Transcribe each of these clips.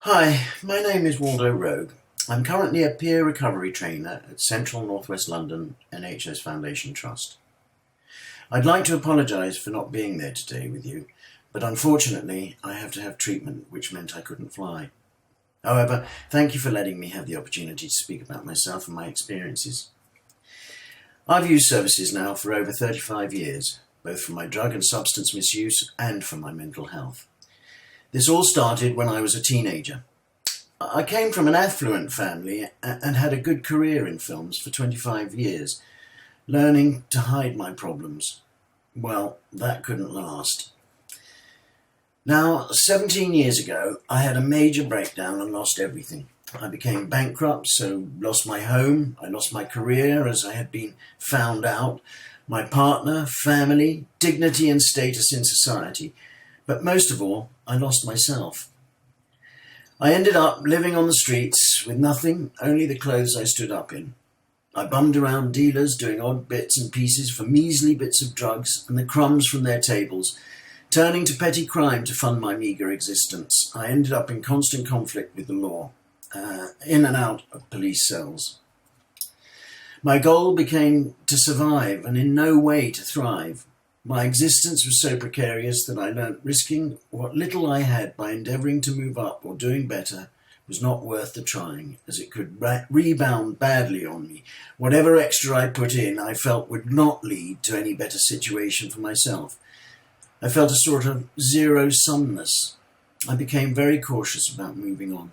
Hi, my name is Waldo Roeg. I'm currently a peer recovery trainer at Central North West London NHS Foundation Trust. I'd like to apologise for not being there today with you, but unfortunately I have to have treatment which meant I couldn't fly. However, thank you for letting me have the opportunity to speak about myself and my experiences. I've used services now for over 35 years, both for my drug and substance misuse and for my mental health. This all started when I was a teenager. I came from an affluent family and had a good career in films for 25 years, learning to hide my problems. Well, that couldn't last. Now, 17 years ago, I had a major breakdown and lost everything. I became bankrupt, so lost my home, I lost my career as I had been found out, my partner, family, dignity and status in society. But most of all, I lost myself. I ended up living on the streets with nothing, only the clothes I stood up in. I bummed around dealers doing odd bits and pieces for measly bits of drugs and the crumbs from their tables, turning to petty crime to fund my meagre existence. I ended up in constant conflict with the law, in and out of police cells. My goal became to survive and in no way to thrive. My existence was so precarious that I learnt risking what little I had by endeavouring to move up or doing better was not worth the trying, as it could rebound badly on me. Whatever extra I put in, I felt would not lead to any better situation for myself. I felt a sort of zero-sumness. I became very cautious about moving on.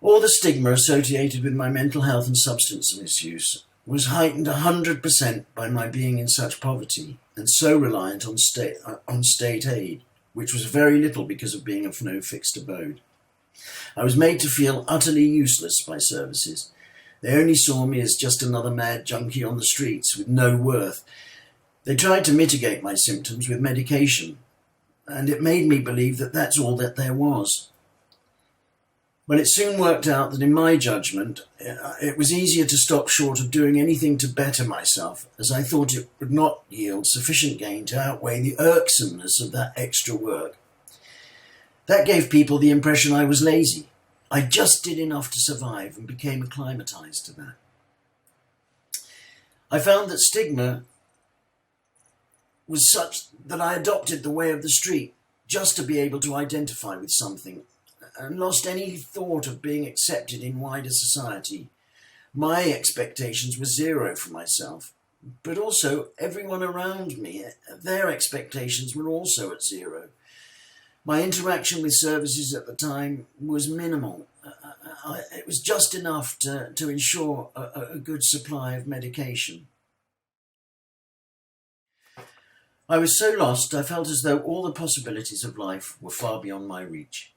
All the stigma associated with my mental health and substance misuse was heightened 100% by my being in such poverty and so reliant on state aid, which was very little because of being of no fixed abode. I was made to feel utterly useless by services. They only saw me as just another mad junkie on the streets with no worth. They tried to mitigate my symptoms with medication, and it made me believe that that's all that there was. Well, it soon worked out that in my judgment, it was easier to stop short of doing anything to better myself, as I thought it would not yield sufficient gain to outweigh the irksomeness of that extra work. That gave people the impression I was lazy. I just did enough to survive and became acclimatized to that. I found that stigma was such that I adopted the way of the street just to be able to identify with something, and lost any thought of being accepted in wider society. My expectations were zero for myself, but also everyone around me, their expectations were also at zero. My interaction with services at the time was minimal. It was just enough to ensure a good supply of medication. I was so lost, I felt as though all the possibilities of life were far beyond my reach.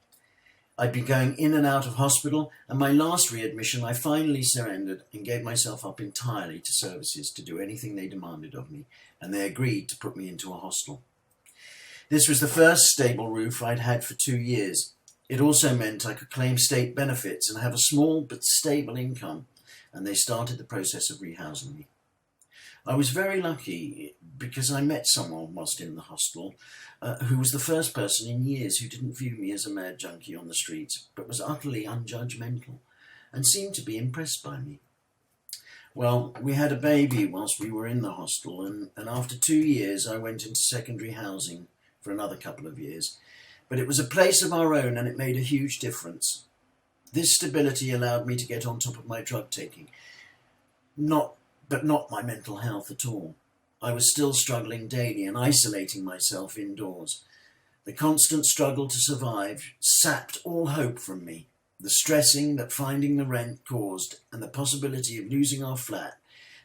I'd been going in and out of hospital, and my last readmission I finally surrendered and gave myself up entirely to services to do anything they demanded of me, and they agreed to put me into a hostel. This was the first stable roof I'd had for 2 years. It also meant I could claim state benefits and have a small but stable income, and they started the process of rehousing me. I was very lucky because I met someone whilst in the hostel who was the first person in years who didn't view me as a mad junkie on the streets, but was utterly unjudgmental and seemed to be impressed by me. Well, we had a baby whilst we were in the hostel, and after 2 years I went into secondary housing for another couple of years. But it was a place of our own and it made a huge difference. This stability allowed me to get on top of my drug taking, but not my mental health at all. I was still struggling daily and isolating myself indoors. The constant struggle to survive sapped all hope from me. The stressing that finding the rent caused and the possibility of losing our flat,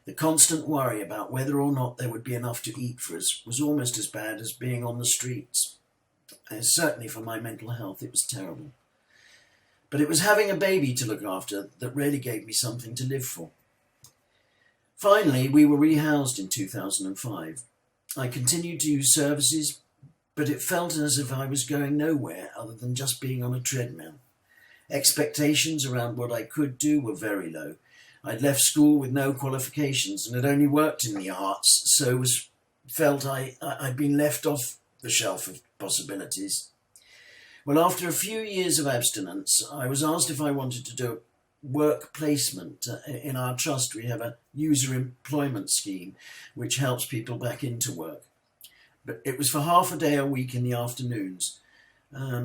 the constant worry about whether or not there would be enough to eat for us was almost as bad as being on the streets. And certainly for my mental health it was terrible. But it was having a baby to look after that really gave me something to live for. Finally, we were rehoused in 2005. I continued to use services, but it felt as if I was going nowhere other than just being on a treadmill. Expectations around what I could do were very low. I'd left school with no qualifications and had only worked in the arts, so felt I'd been left off the shelf of possibilities. Well, after a few years of abstinence, I was asked if I wanted to do work placement. In our trust, we have a user employment scheme which helps people back into work. But it was for half a day a week in the afternoons,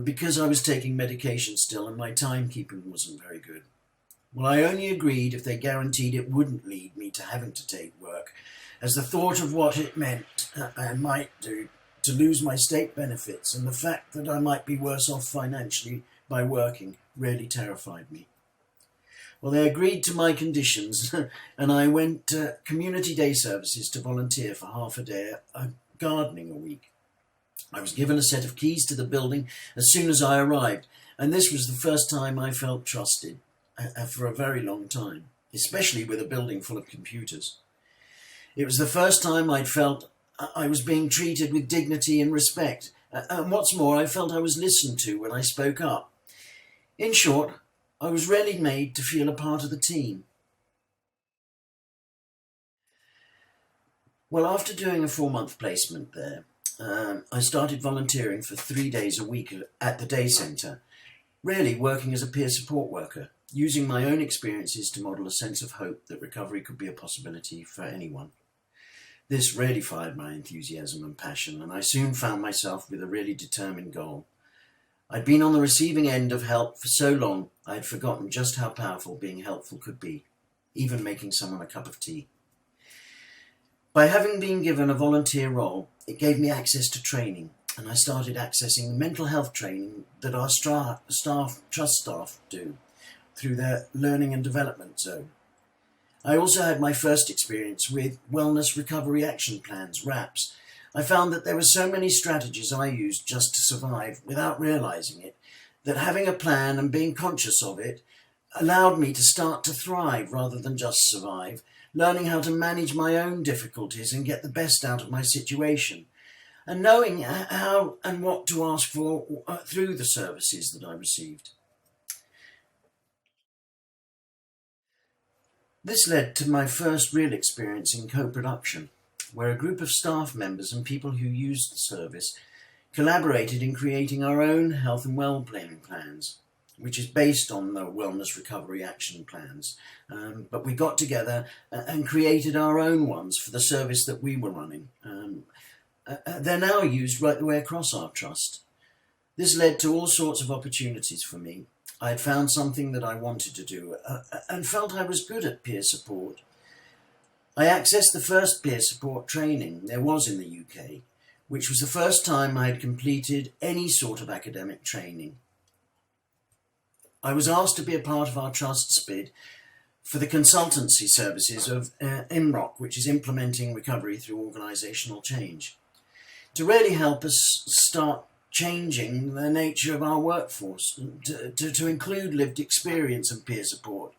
because I was taking medication still and my timekeeping wasn't very good. Well, I only agreed if they guaranteed it wouldn't lead me to having to take work, as the thought of what it meant I might do to lose my state benefits and the fact that I might be worse off financially by working really terrified me. Well, they agreed to my conditions and I went to community day services to volunteer for half a day gardening a week. I was given a set of keys to the building as soon as I arrived, and this was the first time I felt trusted for a very long time, especially with a building full of computers. It was the first time I'd felt I was being treated with dignity and respect, and what's more, I felt I was listened to when I spoke up. In short, I was really made to feel a part of the team. Well, after doing a 4-month placement there, I started volunteering for 3 days a week at the day centre, really working as a peer support worker, using my own experiences to model a sense of hope that recovery could be a possibility for anyone. This really fired my enthusiasm and passion, and I soon found myself with a really determined goal. I'd been on the receiving end of help for so long, I had forgotten just how powerful being helpful could be, even making someone a cup of tea. By having been given a volunteer role, it gave me access to training, and I started accessing the mental health training that our trust staff do through their Learning and Development Zone. I also had my first experience with Wellness Recovery Action Plans, RAPs. I found that there were so many strategies I used just to survive without realising it, that having a plan and being conscious of it allowed me to start to thrive rather than just survive, learning how to manage my own difficulties and get the best out of my situation, and knowing how and what to ask for through the services that I received. This led to my first real experience in co-production, where a group of staff members and people who used the service collaborated in creating our own health and well-being plans, which is based on the Wellness Recovery Action Plans. But we got together and created our own ones for the service that we were running. They're now used right the way across our trust. This led to all sorts of opportunities for me. I had found something that I wanted to do and felt I was good at peer support. I accessed the first peer support training there was in the UK, which was the first time I had completed any sort of academic training. I was asked to be a part of our trust's bid for the consultancy services of IMROC, which is Implementing Recovery Through Organisational Change, to really help us start changing the nature of our workforce, to include lived experience and peer support,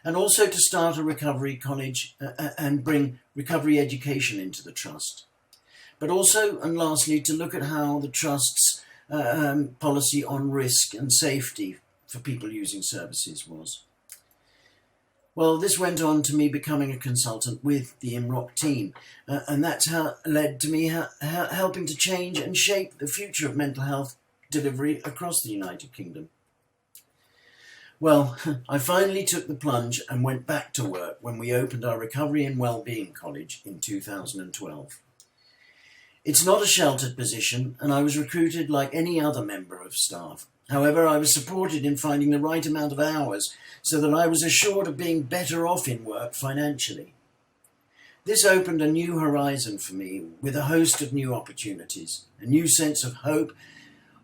and also to start a recovery college and bring recovery education into the trust. But also, and lastly, to look at how the trust's policy on risk and safety for people using services was. Well, this went on to me becoming a consultant with the IMROC team, and that's how led to me helping to change and shape the future of mental health delivery across the United Kingdom. Well, I finally took the plunge and went back to work when we opened our Recovery and Wellbeing College in 2012. It's not a sheltered position, and I was recruited like any other member of staff. However, I was supported in finding the right amount of hours so that I was assured of being better off in work financially. This opened a new horizon for me with a host of new opportunities, a new sense of hope.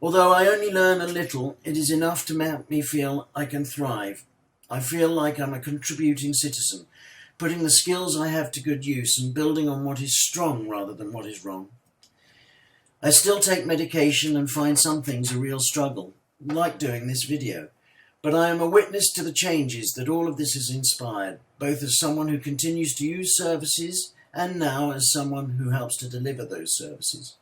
Although I only learn a little, it is enough to make me feel I can thrive. I feel like I'm a contributing citizen, putting the skills I have to good use and building on what is strong rather than what is wrong. I still take medication and find some things a real struggle, like doing this video, but I am a witness to the changes that all of this has inspired, both as someone who continues to use services and now as someone who helps to deliver those services.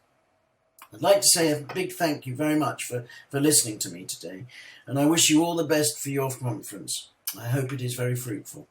I'd like to say a big thank you very much for listening to me today, and I wish you all the best for your conference. I hope it is very fruitful.